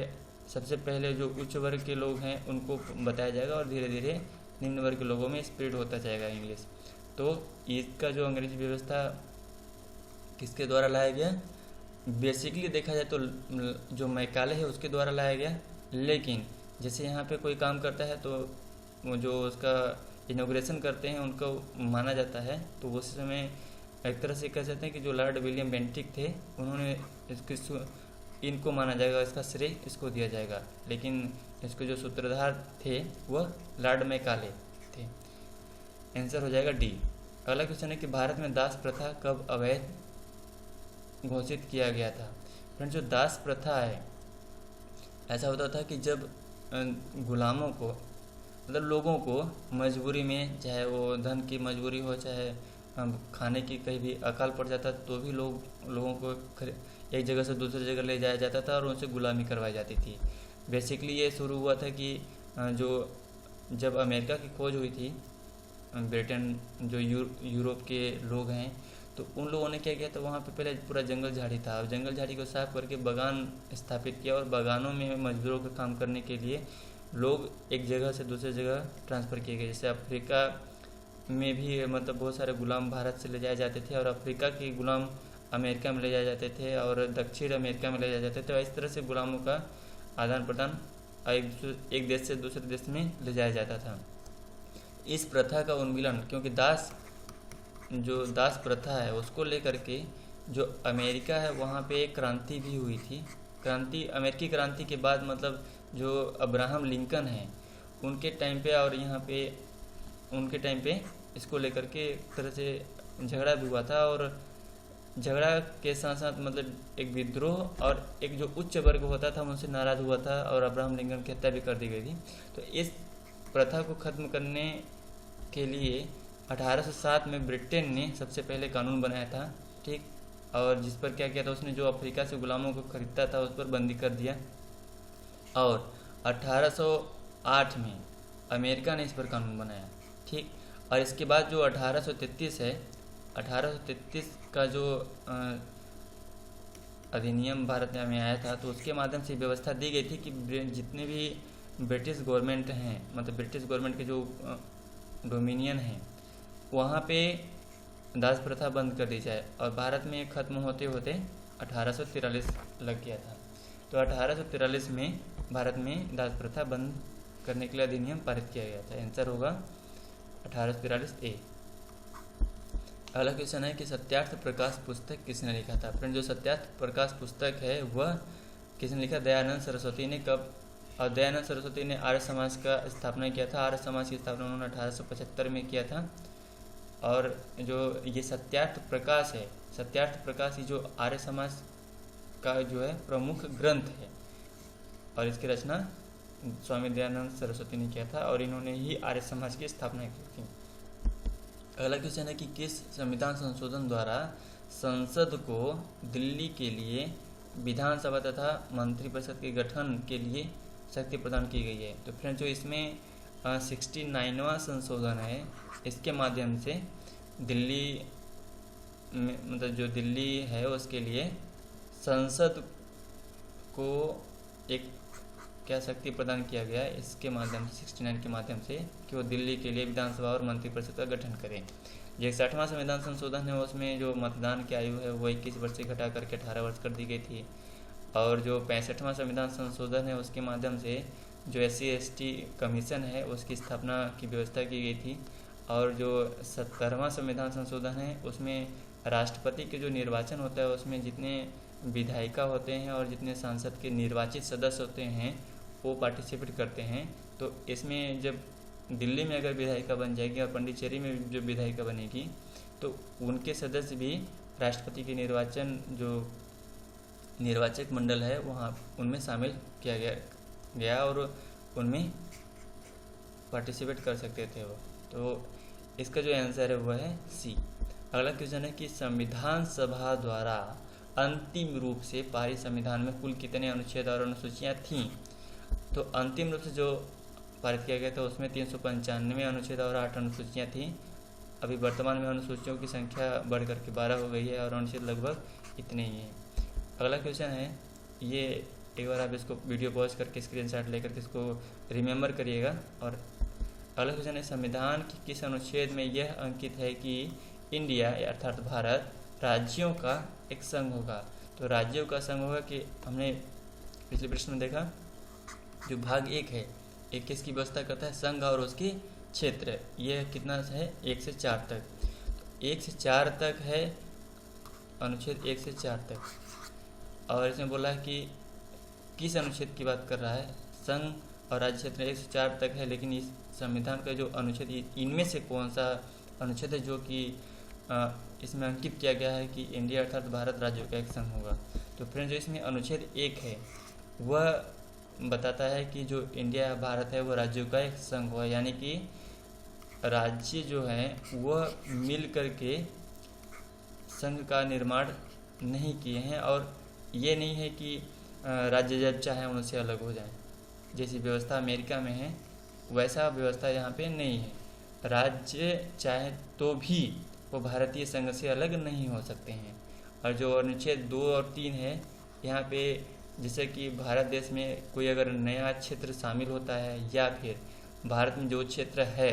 सबसे पहले जो उच्च वर्ग के लोग हैं उनको बताया जाएगा और धीरे धीरे निम्न वर्ग के लोगों में स्प्रेड होता जाएगा इंग्लिश। तो इसका जो अंग्रेजी व्यवस्था किसके द्वारा लाया गया? बेसिकली देखा जाए तो जो मैकाले है उसके द्वारा लाया गया। लेकिन जैसे यहाँ पे कोई काम करता है तो जो उसका इनॉग्रेशन करते हैं उनको माना जाता है, तो उस समय एक तरह से कह सकते हैं कि जो लॉर्ड विलियम बेंटिक थे उन्होंने इनको माना जाएगा, इसका श्रेय इसको दिया जाएगा। लेकिन इसके जो सूत्रधार थे वह लॉर्ड मैकाले थे। आंसर हो जाएगा डी। अगला क्वेश्चन है कि भारत में दास प्रथा कब अवैध घोषित किया गया था? फ्रेंड्स, जो दास प्रथा है ऐसा होता था कि जब गुलामों को मतलब लोगों को मजबूरी में, चाहे वो धन की मजबूरी हो चाहे खाने की कहीं भी अकाल पड़ जाता तो भी लोगों को एक जगह से दूसरी जगह ले जाया जाता था और उनसे गुलामी करवाई जाती थी। बेसिकली ये शुरू हुआ था कि जब अमेरिका की खोज हुई थी, ब्रिटेन जो यूरोप के लोग हैं, तो उन लोगों ने क्या किया था, वहाँ पे पहले पूरा जंगल झाड़ी था और जंगल झाड़ी को साफ करके बागान स्थापित किया और बागानों में मजदूरों का काम करने के लिए लोग एक जगह से दूसरी जगह ट्रांसफ़र किए गए। जैसे अफ्रीका में भी मतलब बहुत सारे गुलाम भारत से ले जाए जाते थे और अफ्रीका के गुलाम अमेरिका में ले जाए जाते थे और दक्षिण अमेरिका में ले जाए जाते थे। इस तरह से गुलामों का आदान प्रदान एक देश से दूसरे देश में ले जाया जाता था। इस प्रथा का उन्मूलन, क्योंकि जो दास प्रथा है उसको लेकर के जो अमेरिका है वहाँ पे एक क्रांति भी हुई थी। अमेरिकी क्रांति के बाद मतलब जो अब्राहम लिंकन हैं उनके टाइम पे और यहाँ पे उनके टाइम पे इसको लेकर के एक तरह से झगड़ा भी हुआ था और झगड़ा के साथ साथ मतलब एक विद्रोह और एक जो उच्च वर्ग होता था उनसे नाराज़ हुआ था और अब्राहम लिंकन की हत्या भी कर दी गई थी। तो इस प्रथा को ख़त्म करने के लिए 1807 में ब्रिटेन ने सबसे पहले कानून बनाया था, ठीक, और जिस पर क्या किया था उसने जो अफ्रीका से गुलामों को खरीदता था उस पर बंदी कर दिया। और 1808 में अमेरिका ने इस पर कानून बनाया, ठीक। और इसके बाद जो 1833 है, 1833 का जो अधिनियम भारत में आया था तो उसके माध्यम से व्यवस्था दी गई थी कि जितने भी ब्रिटिश गवर्नमेंट हैं, मतलब ब्रिटिश गवर्नमेंट के जो डोमिनियन हैं, वहाँ पे दास प्रथा बंद कर दी जाए। और भारत में ख़त्म होते होते 1843 लग गया था। तो 1843 में भारत में दास प्रथा बंद करने के लिए अधिनियम पारित किया गया था। आंसर होगा 1843 ए। अगला क्वेश्चन है कि सत्यार्थ प्रकाश पुस्तक किसने लिखा था? फ्रेंड, जो सत्यार्थ प्रकाश पुस्तक है वह किसने लिखा? दयानंद सरस्वती ने। कब? और दयानंद सरस्वती ने आर्य समाज का स्थापना किया था। आर्य समाज की स्थापना उन्होंने 1875 में किया था। और जो ये सत्यार्थ प्रकाश है, सत्यार्थ प्रकाश ही जो आर्य समाज का जो है प्रमुख ग्रंथ है और इसकी रचना स्वामी दयानंद सरस्वती ने किया था और इन्होंने ही आर्य समाज की स्थापना की थी। अगला क्वेश्चन है कि किस संविधान संशोधन द्वारा संसद को दिल्ली के लिए विधानसभा तथा मंत्रिपरिषद के गठन के लिए शक्ति प्रदान की गई है? तो फ्रेंड्स, जो इसमें 69वां संशोधन है, इसके माध्यम से दिल्ली में मतलब जो दिल्ली है उसके लिए संसद को एक क्या शक्ति प्रदान किया गया इसके माध्यम से 69 के माध्यम से कि वो दिल्ली के लिए विधानसभा और मंत्रिपरिषद का गठन करें। जो 61वां संविधान संशोधन है उसमें जो मतदान की आयु है वो 21 वर्ष से घटा करके 18 वर्ष कर दी गई थी। और जो 65वां संविधान संशोधन है उसके माध्यम से जो SC/ST कमीशन है उसकी स्थापना की व्यवस्था की गई थी। और जो 70वां संविधान संशोधन है उसमें राष्ट्रपति के जो निर्वाचन होता है उसमें जितने विधायिका होते हैं और जितने सांसद के निर्वाचित सदस्य होते हैं वो पार्टिसिपेट करते हैं। तो इसमें जब दिल्ली में अगर विधायिका बन जाएगी और पंडिचेरी में जो विधायिका बनेगी तो उनके सदस्य भी राष्ट्रपति के निर्वाचन जो निर्वाचक मंडल है वहाँ उनमें शामिल किया गया और उनमें पार्टिसिपेट कर सकते थे वो। तो इसका जो आंसर है वह है सी। अगला क्वेश्चन है कि संविधान सभा द्वारा अंतिम रूप से पारित संविधान में कुल कितने अनुच्छेद और अनुसूचियाँ थीं? तो अंतिम रूप से जो पारित किया गया था उसमें 395 अनुच्छेद और 8 अनुसूचियाँ थीं। अभी वर्तमान में अनुसूचियों की संख्या बढ़ करके 12 हो गई है और अनुच्छेद लगभग इतने ही हैं। अगला क्वेश्चन है, ये एक बार आप इसको वीडियो पॉज करके स्क्रीनशॉट लेकर के इसको रिमेंबर करिएगा। और अगला क्वेश्चन है, संविधान के किस अनुच्छेद में यह अंकित है कि इंडिया अर्थात भारत राज्यों का एक संघ होगा? तो राज्यों का संघ होगा कि हमने पिछले प्रश्न में देखा जो भाग 1 है, 1 किसकी व्यवस्था करता है? संघ और उसके क्षेत्र। यह कितना है? 1 से 4 तक। तो 1 से 4 तक है अनुच्छेद 1 से 4 तक। और इसमें बोला है कि किस अनुच्छेद की बात कर रहा है? संघ और राज्य क्षेत्र 1 से 4 तक है, लेकिन इस संविधान का जो अनुच्छेद इनमें से कौन सा अनुच्छेद है जो कि इसमें अंकित किया गया है कि इंडिया अर्थात भारत राज्यों का एक संघ होगा? तो फ्रेंड्स जो इसमें अनुच्छेद 1 है वह बताता है कि जो इंडिया भारत है वो राज्यों का एक संघ हुआ, यानी कि राज्य जो हैं वह मिल करके संघ का निर्माण नहीं किए हैं। और ये नहीं है कि राज्य जब चाहे उनसे अलग हो जाएं, जैसी व्यवस्था अमेरिका में है वैसा व्यवस्था यहाँ पे नहीं है। राज्य चाहे तो भी वो भारतीय संघ से अलग नहीं हो सकते हैं। और जो अनुच्छेद 2 और 3 है यहाँ पे जैसे कि भारत देश में कोई अगर नया क्षेत्र शामिल होता है या फिर भारत में जो क्षेत्र है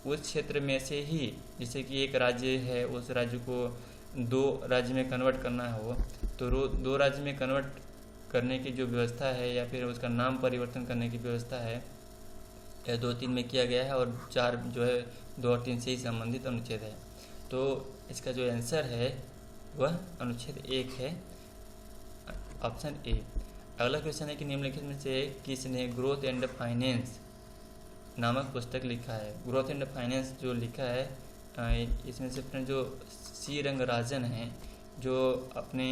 उस क्षेत्र में से ही जैसे कि एक राज्य है उस राज्य को 2 राज्य में कन्वर्ट करना हो तो 2 राज्य में कन्वर्ट करने की जो व्यवस्था है या फिर उसका नाम परिवर्तन करने की व्यवस्था है यह 2-3 में किया गया है और 4 जो है 2 और 3 से ही संबंधित अनुच्छेद है। तो इसका जो आंसर है वह अनुच्छेद 1 है, ऑप्शन ए। अगला क्वेश्चन है कि निम्नलिखित में से किसने ग्रोथ एंड फाइनेंस नामक पुस्तक लिखा है? ग्रोथ एंड फाइनेंस जो लिखा है इसमें से फ्रेंड जो सी रंगराजन हैं जो अपने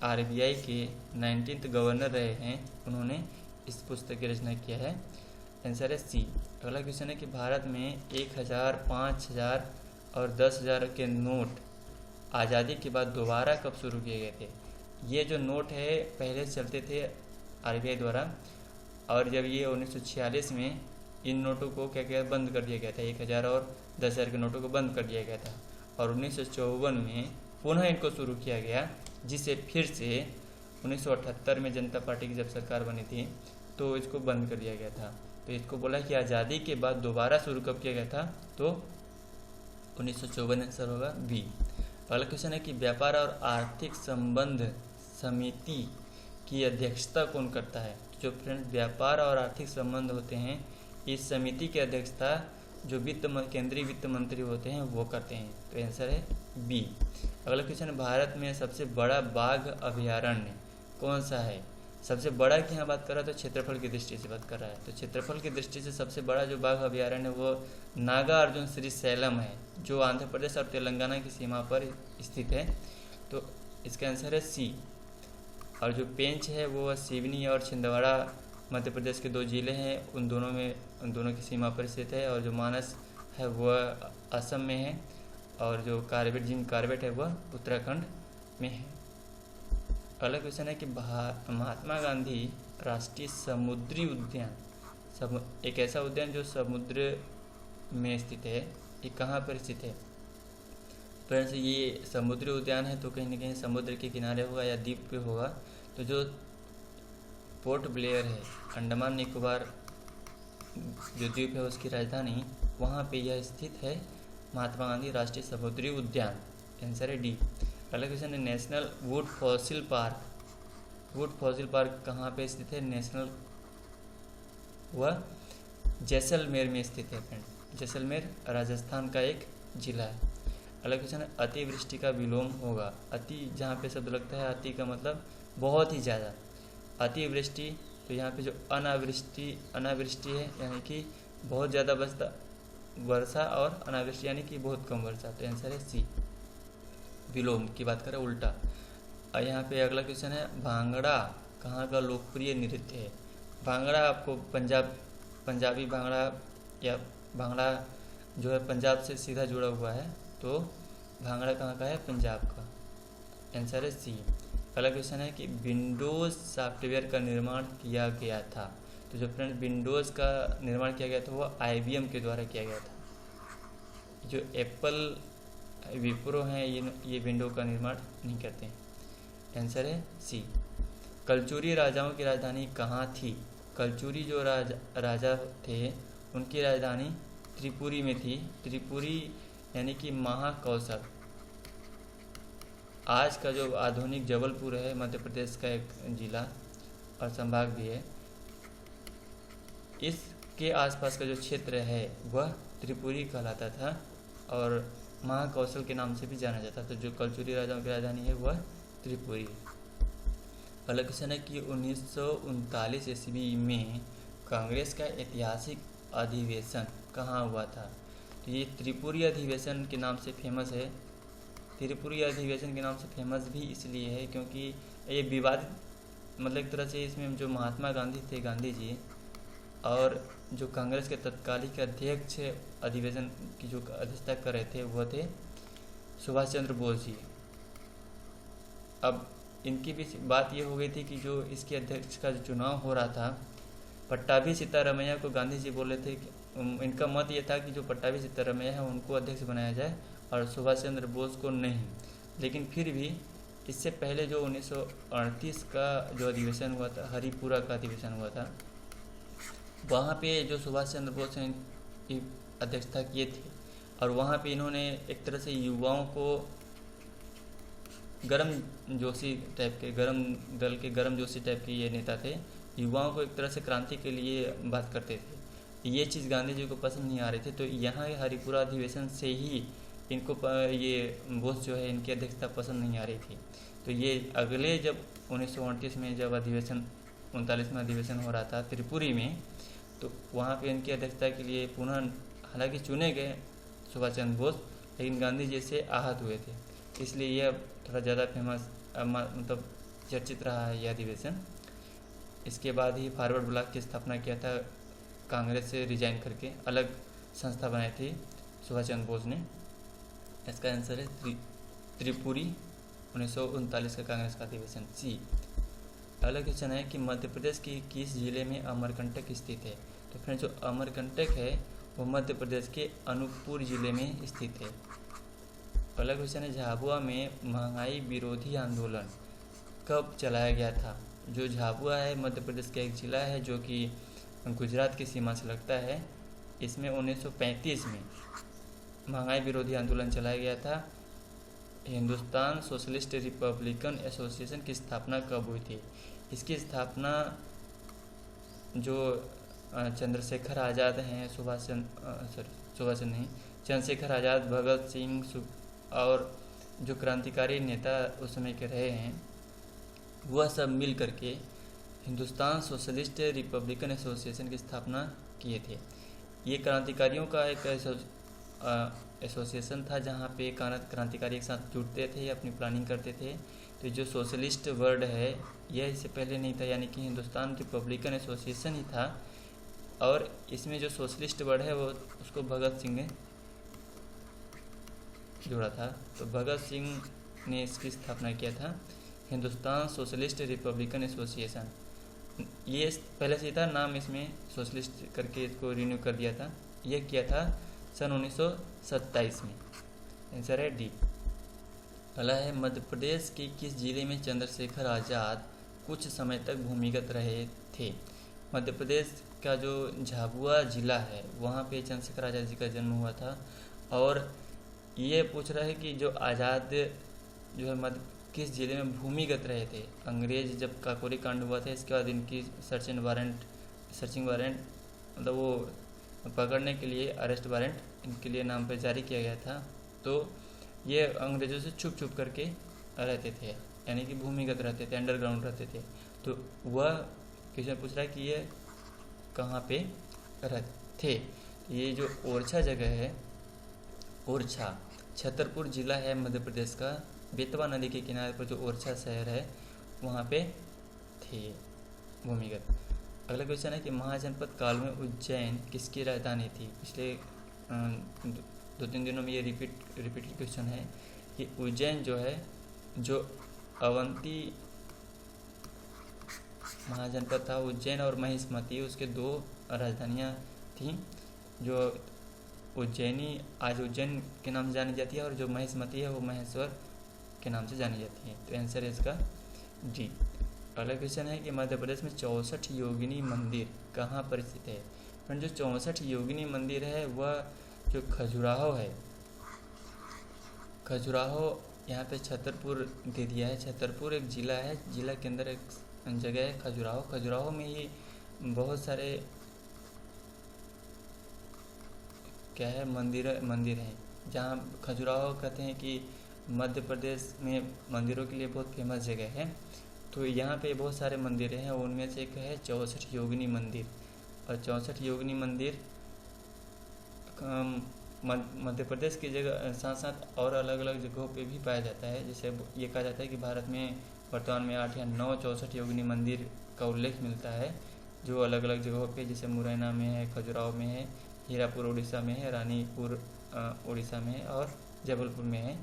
RBI के 19th गवर्नर रहे हैं उन्होंने इस पुस्तक की रचना किया है। आंसर है सी। अगला क्वेश्चन है कि भारत में 1000, 5000 और 10,000 के नोट आज़ादी के बाद दोबारा कब शुरू किए गए थे? ये जो नोट है पहले चलते थे RBI द्वारा और जब ये 1946 में इन नोटों को क्या क्या बंद कर दिया गया था, 1000 और 10,000 के नोटों को बंद कर दिया गया था। और 1954 में पुनः इनको शुरू किया गया, जिसे फिर से 1978 में जनता पार्टी की जब सरकार बनी थी तो इसको बंद कर दिया गया था। तो इसको बोला कि आज़ादी के बाद दोबारा शुरू कब किया गया था? तो 1954 आंसर होगा बी। अगला क्वेश्चन है कि व्यापार और आर्थिक संबंध समिति की अध्यक्षता कौन करता है? जो फ्रेंड व्यापार और आर्थिक संबंध होते हैं इस समिति की अध्यक्षता जो केंद्रीय वित्त मंत्री होते हैं वो करते हैं। तो आंसर है बी। अगला क्वेश्चन, भारत में सबसे बड़ा बाघ अभयारण्य कौन सा है? सबसे बड़ा की यहाँ बात कर रहा है तो क्षेत्रफल की दृष्टि से बात कर रहा है। तो क्षेत्रफल की दृष्टि से सबसे बड़ा जो बाघ अभयारण्य वो नागार्जुन श्रीशैलम है जो आंध्र प्रदेश और तेलंगाना की सीमा पर स्थित है। तो इसका आंसर है सी। और जो पेंच है वो सिवनी और छिंदवाड़ा मध्य प्रदेश के 2 जिले हैं, उन दोनों की सीमा पर स्थित है। और जो मानस है वह असम में है और जो कार्बेट है वह उत्तराखंड में है। अगला क्वेश्चन है कि महात्मा गांधी राष्ट्रीय समुद्री उद्यान एक ऐसा उद्यान जो समुद्र में स्थित है, ये कहाँ पर स्थित है? फ्रेंड्स ये समुद्री उद्यान है तो कहीं ना कहीं समुद्र के किनारे होगा या द्वीप पे होगा। तो जो पोर्ट ब्लेयर है अंडमान निकोबार जो द्वीप है उसकी राजधानी, वहाँ पे यह स्थित है महात्मा गांधी राष्ट्रीय समुद्री उद्यान। आंसर है डी। अगला क्वेश्चन है national would fossil park. Would fossil park कहाँ पे स्थित है? नेशनल वह जैसलमेर में स्थित है फ्रेंड। जैसलमेर राजस्थान का एक जिला है। अगला क्वेश्चन है अतिवृष्टि का विलोम होगा। अति जहाँ पे शब्द लगता है, अति का मतलब बहुत ही ज़्यादा, अतिवृष्टि, तो यहाँ पे जो अनावृष्टि है यानी कि बहुत ज़्यादा वर्षा, और अनावृष्टि यानी कि बहुत कम वर्षा, तो आंसर है सी। विलोम की बात करें उल्टा। और यहाँ पे अगला क्वेश्चन है भांगड़ा कहाँ का लोकप्रिय नृत्य है? भांगड़ा आपको पंजाबी भांगड़ा या भांगड़ा जो है पंजाब से सीधा जुड़ा हुआ है, तो भांगड़ा कहाँ का है? पंजाब का। आंसर है सी। अगला क्वेश्चन है कि विंडोज़ सॉफ्टवेयर का निर्माण किया गया था। तो जो फ्रेंड विंडोज़ का निर्माण किया गया था वो IBM के द्वारा किया गया था। जो एप्पल विप्रो हैं ये विंडो का निर्माण नहीं करते हैं। आंसर है सी। कलचुरी राजाओं की राजधानी कहाँ थी? कलचुरी जो राजा थे उनकी राजधानी त्रिपुरी में थी। त्रिपुरी यानी कि महाकौशल, आज का जो आधुनिक जबलपुर है मध्य प्रदेश का एक जिला और संभाग भी है, इसके आसपास का जो क्षेत्र है वह त्रिपुरी कहलाता था और महाकौशल के नाम से भी जाना जाता। तो जो कलचुरी राजाओं की राजधानी है वह त्रिपुरी। अगला क्वेश्चन है कि 1939 ईस्वी में कांग्रेस का ऐतिहासिक अधिवेशन कहाँ हुआ था? तो ये त्रिपुरी अधिवेशन के नाम से फेमस है। त्रिपुरी अधिवेशन के नाम से फेमस भी इसलिए है क्योंकि ये विवादित, मतलब एक तरह से इसमें जो महात्मा गांधी थे, गांधी जी, और जो कांग्रेस के तत्कालिक अध्यक्ष अधिवेशन की जो अध्यक्षता कर रहे थे वह थे सुभाष चंद्र बोस जी। अब इनकी भी बात ये हो गई थी कि जो इसके अध्यक्ष का जो चुनाव हो रहा था, पट्टाभी सिद्धारमैया को गांधी जी बोले थे कि इनका मत ये था कि जो पट्टाभी सिद्धारमैया है उनको अध्यक्ष बनाया जाए और सुभाष चंद्र बोस को नहीं। लेकिन फिर भी इससे पहले जो 1938 का जो अधिवेशन हुआ था, हरिपुरा का अधिवेशन हुआ था, वहाँ पे जो सुभाष चंद्र बोस ने की अध्यक्षता किए थे और वहाँ पे इन्होंने एक तरह से युवाओं को गर्म जोशी टाइप के, गर्म जोशी टाइप के ये नेता थे, युवाओं को एक तरह से क्रांति के लिए बात करते थे। ये चीज़ गांधी जी को पसंद नहीं आ रही थी, तो यहाँ हरिपुरा अधिवेशन से ही इनको ये बोस जो है इनकी अध्यक्षता पसंद नहीं आ रही थी। तो ये अगले जब 1938 में जब अधिवेशन 39 में अधिवेशन हो रहा था त्रिपुरी में, तो वहाँ पे इनकी अध्यक्षता के लिए पुनः हालांकि चुने गए सुभाष चंद्र बोस, लेकिन गांधी जी से आहत हुए थे, इसलिए यह थोड़ा ज़्यादा फेमस मतलब चर्चित रहा है यह अधिवेशन। इसके बाद ही फॉरवर्ड ब्लॉक की स्थापना किया था, कांग्रेस से रिजाइन करके अलग संस्था बनाई थी सुभाष चंद्र बोस ने। इसका आंसर है त्रिपुरी 1939 का कांग्रेस का अधिवेशन सी। अगला क्वेश्चन है कि मध्य प्रदेश के किस जिले में अमरकंटक स्थित है? तो फ्रेंड्स जो अमरकंटक है वो मध्य प्रदेश के अनूपपुर जिले में स्थित है। अगला क्वेश्चन है झाबुआ में महंगाई विरोधी आंदोलन कब चलाया गया था? जो झाबुआ है मध्य प्रदेश का एक जिला है जो कि गुजरात की सीमा से लगता है। इसमें 1935 में महंगाई विरोधी आंदोलन चलाया गया था। हिंदुस्तान सोशलिस्ट रिपब्लिकन एसोसिएशन की स्थापना कब हुई थी? इसकी स्थापना जो चंद्रशेखर आज़ाद हैं, चंद्रशेखर आज़ाद, भगत सिंह और जो क्रांतिकारी नेता उस समय के रहे हैं वह सब मिल करके हिंदुस्तान सोशलिस्ट रिपब्लिकन एसोसिएशन की स्थापना किए थे। ये क्रांतिकारियों का एक एसोसिएशन था जहाँ पे क्रांतिकारी एक साथ जुटते थे, अपनी प्लानिंग करते थे। तो जो सोशलिस्ट वर्ड है यह इससे पहले नहीं था, यानी कि हिंदुस्तान रिपब्लिकन एसोसिएशन ही था, और इसमें जो सोशलिस्ट वर्ड है वो उसको भगत सिंह ने जोड़ा था। तो भगत सिंह ने इसकी स्थापना किया था, हिंदुस्तान सोशलिस्ट रिपब्लिकन एसोसिएशन। ये पहले से था नाम, इसमें सोशलिस्ट करके इसको रिन्यू कर दिया था। यह किया था सन 1927 में। आंसर है डी। अगला है मध्य प्रदेश के किस जिले में चंद्रशेखर आज़ाद कुछ समय तक भूमिगत रहे थे। मध्य प्रदेश का जो झाबुआ जिला है वहाँ पे चंद्रशेखर आज़ाद जी का जन्म हुआ था। और ये पूछ रहा है कि जो आज़ाद जो है मध्य किस जिले में भूमिगत रहे थे। अंग्रेज जब काकोरी कांड हुआ था इसके बाद इनकी सर्चिंग वारंट मतलब वो पकड़ने के लिए अरेस्ट वारंट इनके लिए नाम पर जारी किया गया था। तो ये अंग्रेज़ों से छुप छुप करके रहते थे, यानी कि भूमिगत रहते थे, अंडरग्राउंड रहते थे। तो वह क्वेश्चन पूछ रहा है कि ये कहाँ पे रहते थे। ये जो ओरछा जगह है, ओरछा छतरपुर जिला है मध्य प्रदेश का। बेतवा नदी के किनारे पर जो ओरछा शहर है वहाँ पे थे भूमिगत। अगला क्वेश्चन है कि महाजनपद काल में उज्जैन किसकी राजधानी थी। पिछले 2-3 दिनों में ये रिपीटेड क्वेश्चन है कि उज्जैन जो है, जो अवंती महाजनपद था उज्जैन और महिष्मती, उसके 2 राजधानियाँ थीं। जो उज्जैनी आज उज्जैन के नाम से जानी जाती है और जो महिष्मती है वो महेश्वर के नाम से जानी जाती है। तो आंसर है इसका डी। अगला क्वेश्चन है कि मध्य प्रदेश में 64 योगिनी मंदिर कहाँ पर स्थित है। फ्रेंड, जो 64 योगिनी मंदिर है वह जो खजुराहो है, खजुराहो यहाँ पे छतरपुर दे दिया है। छतरपुर एक ज़िला है, ज़िला के अंदर एक जगह है खजुराहो। खजुराहो में ही बहुत सारे क्या है मंदिर हैं, जहाँ खजुराहो कहते हैं कि मध्य प्रदेश में मंदिरों के लिए बहुत फेमस जगह है। तो यहाँ पे बहुत सारे मंदिर हैं, उनमें से एक है 64 योगिनी मंदिर। और 64 योगिनी मंदिर मध्य प्रदेश की जगह साथ साथ और अलग अलग जगहों पे भी पाया जाता है। जैसे ये कहा जाता है कि भारत में वर्तमान में 8 या 9 64 योगिनी मंदिर का उल्लेख मिलता है, जो अलग अलग जगहों पे, जैसे मुरैना में है, खजुराहो में है, हीरापुर उड़ीसा में है, रानीपुर उड़ीसा में है और जबलपुर में है।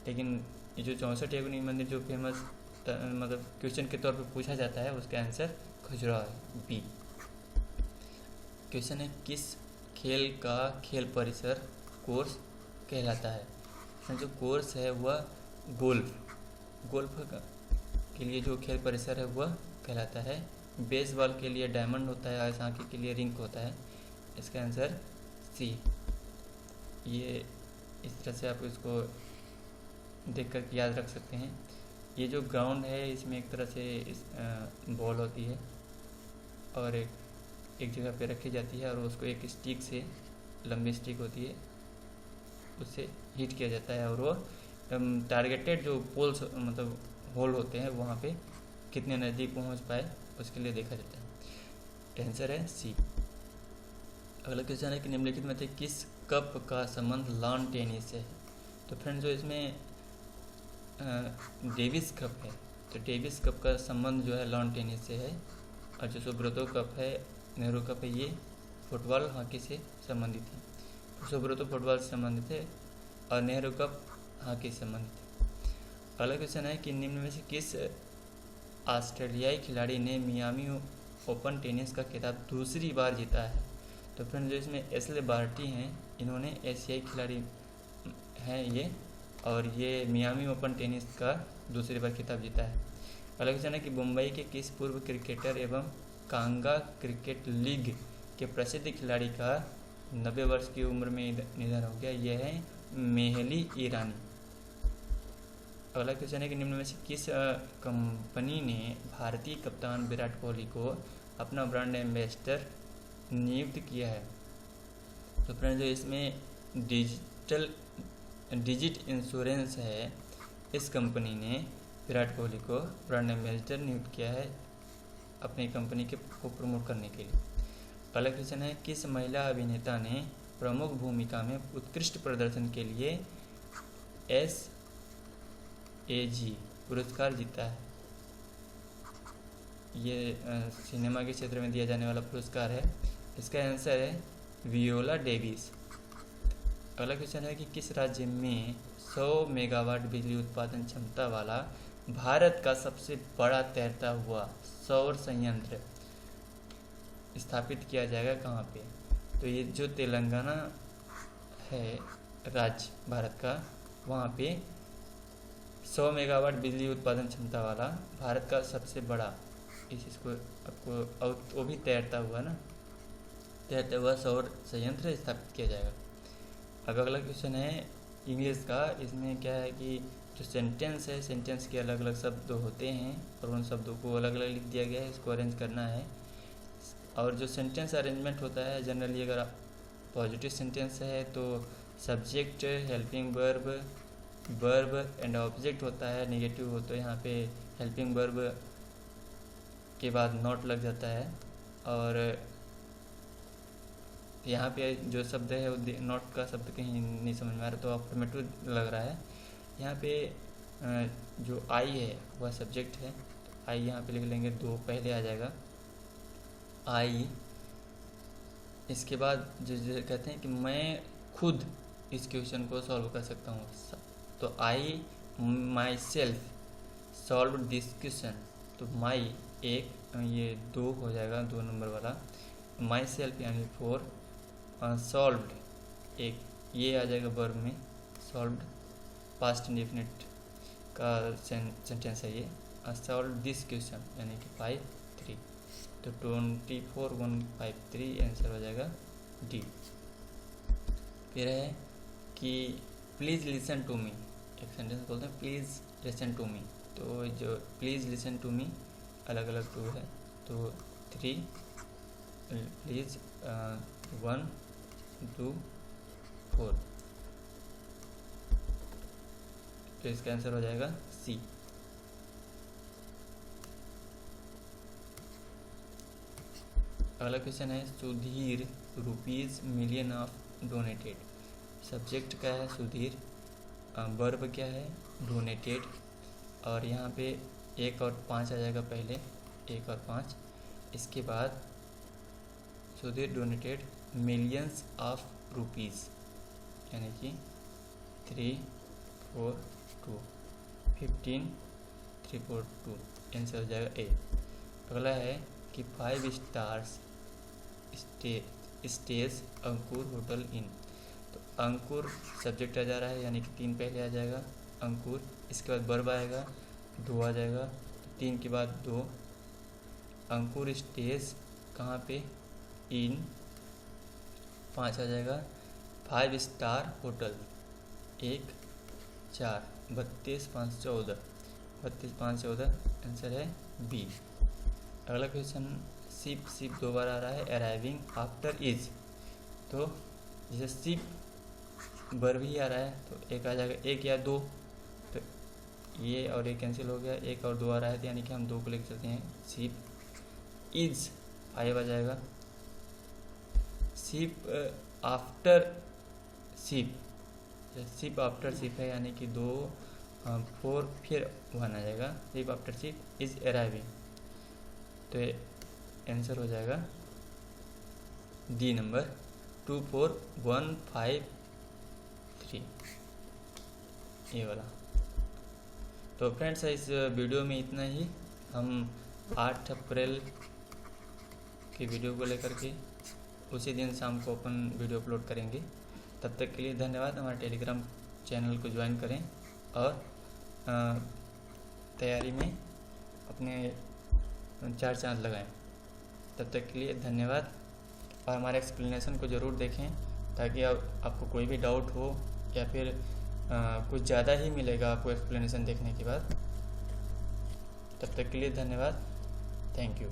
लेकिन ये जो 64 योगिनी मंदिर जो फेमस मतलब क्वेश्चन के तौर पे पूछा जाता है, उसका आंसर खजुराहो है, बी। क्वेश्चन है किस खेल का खेल परिसर कोर्स कहलाता है। जो कोर्स है वह गोल्फ के लिए जो खेल परिसर है वह कहलाता है। बेसबॉल के लिए डायमंड होता है, आइस हॉकी के लिए रिंक होता है। इसका आंसर सी। ये इस तरह से आप इसको देख कर याद रख सकते हैं। ये जो ग्राउंड है इसमें एक तरह से इस बॉल होती है और एक जगह पे रखी जाती है और उसको एक स्टिक से, लंबी स्टिक होती है, उससे हिट किया जाता है और वो टारगेटेड जो पोल्स मतलब होल होते हैं वहाँ पे कितने नज़दीक पहुँच पाए उसके लिए देखा जाता है। आंसर है सी। अगला क्वेश्चन है कि निम्नलिखित में से किस कप का संबंध लॉन टेनिस से है। तो फ्रेंड्स, जो इसमें डेविस कप है, तो डेविस कप का संबंध जो है लॉन टेनिस से है। और जो सुब्रतो कप है, नेहरू कप है, ये फुटबॉल हॉकी से संबंधित है। सुब्रतो फुटबॉल से संबंधित है और नेहरू कप हॉकी से संबंधित है। अगला क्वेश्चन है कि निम्न में से किस ऑस्ट्रेलियाई खिलाड़ी ने मियामी ओपन टेनिस का खिताब दूसरी बार जीता है। तो फ्रेंड्स, जो इसमें एशले बार्टी हैं, इन्होंने एशियाई खिलाड़ी हैं ये, और ये मियामी ओपन टेनिस का दूसरी बार खिताब जीता है। अगला क्वेश्चन है कि मुंबई के किस पूर्व क्रिकेटर एवं कांगा क्रिकेट लीग के प्रसिद्ध खिलाड़ी का 90 वर्ष की उम्र में निधन हो गया। यह है मेहली ईरानी। अगला क्वेश्चन है कि निम्न में से किस कंपनी ने भारतीय कप्तान विराट कोहली को अपना ब्रांड एम्बेसडर नियुक्त किया है। तो फ्रेंड्स, जो इसमें डिजिट इंश्योरेंस है, इस कंपनी ने विराट कोहली को ब्रांड एम्बेसडर नियुक्त किया है अपनी कंपनी को प्रमोट करने के लिए। अगला क्वेश्चन है किस महिला अभिनेता ने प्रमुख भूमिका में उत्कृष्ट प्रदर्शन के लिए SAG पुरस्कार जीता है। ये सिनेमा के क्षेत्र में दिया जाने वाला पुरस्कार है। इसका आंसर है वियोला डेविस। अगला क्वेश्चन है कि किस राज्य में 100 मेगावाट बिजली उत्पादन क्षमता वाला भारत का सबसे बड़ा तैरता हुआ सौर संयंत्र स्थापित किया जाएगा, कहाँ पे। तो ये जो तेलंगाना है राज्य भारत का, वहाँ पे 100 मेगावाट बिजली उत्पादन क्षमता वाला भारत का सबसे बड़ा इसको आपको और वो भी तैरता हुआ ना, तैरता हुआ सौर संयंत्र स्थापित किया जाएगा। अब अगला क्वेश्चन है इंग्लिश का। इसमें क्या है कि जो सेंटेंस है, सेंटेंस के अलग अलग शब्द होते हैं और उन शब्दों को अलग अलग लिख दिया गया है, इसको अरेंज करना है। और जो सेंटेंस अरेंजमेंट होता है जनरली, अगर पॉजिटिव सेंटेंस है तो subject, helping verb, verb and object होता है। नेगेटिव हो तो यहाँ पे हेल्पिंग वर्ब के बाद नॉट लग जाता है, और यहाँ पे जो शब्द है वो नॉट का शब्द कहीं नहीं समझ में आ रहा तो अफर्मेटिव लग रहा है। यहाँ पे जो आई है वह सब्जेक्ट है, तो आई यहाँ पे लिख लेंगे, दो पहले आ जाएगा आई। इसके बाद जो कहते हैं कि मैं खुद इस क्वेश्चन को सॉल्व कर सकता हूँ, तो I myself solve this question. तो माई एक, ये दो हो जाएगा, 2 नंबर वाला। माई सेल्फ यानी 4, सॉल्व्ड एक, ये आ जाएगा वर्ब में, सॉल्व्ड पास्ट इंडेफिनिट का सेंटेंस है ये। सॉल्व दिस क्वेश्चन यानी कि 5 3, तो 24 1 5 3 आंसर हो जाएगा डी। फिर है कि प्लीज़ लिसन टू मी, एक सेंटेंस बोलते हैं प्लीज़ लिसन टू मी। तो जो प्लीज़ लिसन टू मी अलग अलग 2 है, तो 3 प्लीज़ 1 2 4, तो इसका आंसर हो जाएगा सी। अगला क्वेश्चन है Sudhir rupees million of donated. Subject क्या है सुधीर, वर्ब क्या है डोनेटेड, और यहाँ पे 1 और 5 आ जाएगा पहले, 1 और 5। इसके बाद Sudhir donated millions of rupees यानी कि 3 4 2 15 3 4 2, आंसर हो जाएगा ए। अगला है कि 5 stars stage Ankur hotel in. तो अंकुर सब्जेक्ट आ जा रहा है यानी कि 3 पहले आ जाएगा अंकुर, इसके बाद वर्ब आएगा 2 आ जाएगा, तो 3 के बाद 2। अंकुर स्टेज कहाँ पे, इन 5 आ जाएगा। 5 स्टार होटल 1 4, 32 5 14, 32 5 14, आंसर है बी। अगला क्वेश्चन शिप, शिप 2 बार आ रहा है, अराइविंग आफ्टर इज। तो जैसे शिप वर्ब ही आ रहा है तो एक आ जाएगा, 1 या 2, तो ये और ये कैंसिल हो गया, 1 और 2 आ रहा है तो यानी कि हम 2 को लेकर चलते हैं। शिप इज 5 आ जाएगा। Ship after ship, ship after ship है यानी कि 2 4 फिर 1 आ जाएगा। Ship after ship is arriving, तो आंसर हो जाएगा डी नंबर 2 4 1 5 3, ये वाला। तो फ्रेंड्स इस वीडियो में इतना ही। हम 8 अप्रैल की वीडियो को लेकर के उसी दिन शाम को अपन वीडियो अपलोड करेंगे। तब तक के लिए धन्यवाद। हमारे टेलीग्राम चैनल को ज्वाइन करें और तैयारी में अपने 4 चांद लगाएं। तब तक के लिए धन्यवाद, और हमारे एक्सप्लेनेशन को ज़रूर देखें ताकि आपको कोई भी डाउट हो या फिर कुछ ज़्यादा ही मिलेगा आपको एक्सप्लेनेशन देखने के बाद। तब तक के लिए धन्यवाद, थैंक यू।